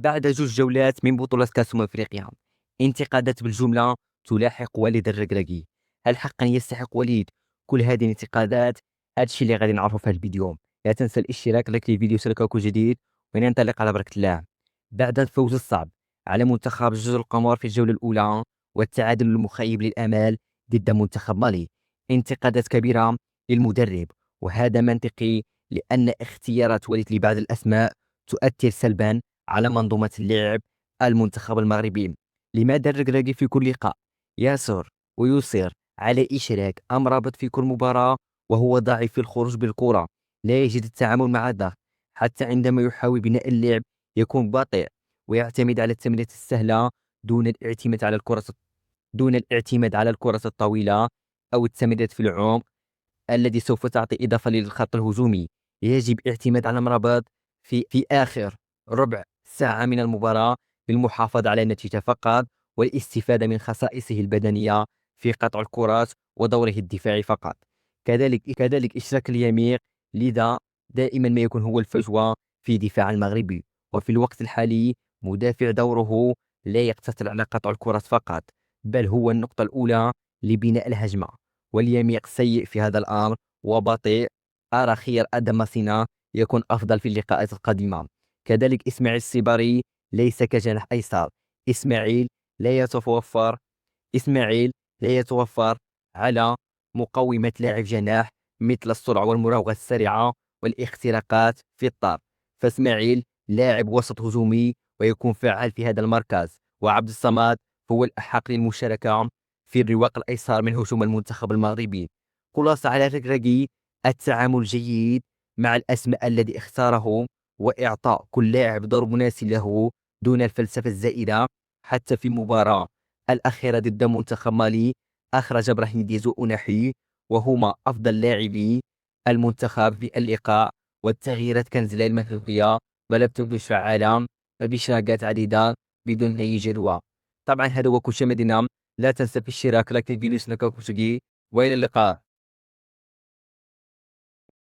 بعد 2 جولات من بطولة كأس أفريقيا، انتقادات بالجملة تلاحق وليد الركراكي. هل حقا يستحق وليد كل هذه الانتقادات؟ هذا الشيء اللي غادي نعرفه في هذا الفيديو. لا تنسى الاشتراك، لايك للفيديو، سلككو جديد وننطلق على بركة الله. بعد الفوز الصعب على منتخب جزر القمر في الجولة الأولى والتعادل المخيب للآمال ضد منتخب مالي، انتقادات كبيرة للمدرب، وهذا منطقي لأن اختيارات وليد لبعض الأسماء تؤثر سلبا على منظومة اللعب المنتخب المغربي. لماذا الركراكي في كل لقاء يصر ويصر على إشراك أمرابط في كل مباراة وهو ضعيف في الخروج بالكرة؟ لا يجد التعامل مع الضغط، حتى عندما يحاول بناء اللعب يكون بطيء ويعتمد على التمريرات السهلة دون الاعتماد على الكرة الطويلة أو التمريرات في العمق الذي سوف تعطي إضافة للخط الهجومي. يجب الاعتماد على أمرابط في آخر ربع ساعة من المباراة للمحافظة على النتيجة فقط، والاستفادة من خصائصه البدنية في قطع الكرات ودوره الدفاعي فقط. كذلك إشراك اليمير، لذا دائما ما يكون هو الفجوة في دفاع المغربي. وفي الوقت الحالي مدافع دوره لا يقتصر على قطع الكرات فقط، بل هو النقطة الأولى لبناء الهجمة، واليمير سيء في هذا الأمر وبطيء. أرى خير آدم ماسينا يكون أفضل في اللقاءات القادمة. كذلك إسماعيل السيباري ليس كجناح أيسر. إسماعيل لا يتوفر إسماعيل لا يتوفر على مقومات لاعب جناح مثل السرعة والمراوغة السريعة والاختراقات في الطرف، فإسماعيل لاعب وسط هجومي ويكون فعال في هذا المركز، وعبد الصمد هو الأحق للمشاركة في الرواق الأيسر من هجوم المنتخب المغربي. خلاصة على الركراكي: التعامل جيد مع الأسماء الذي اختاره، وإعطاء كل لاعب دور مناسب له دون الفلسفة الزائدة. حتى في المباراة الأخيرة ضد منتخب مالي أخرج إبراهيم ديزو أوناحي وهما أفضل لاعبي المنتخب في اللقاء، والتغييرات كانت غير منطقية بل تبدو فعالة بإشراقات عديدة بدون أي جدوى. طبعا هذا هو كل شيء مدينة. لا تنسى في الاشتراك، لايك الفيديو، وإلى اللقاء.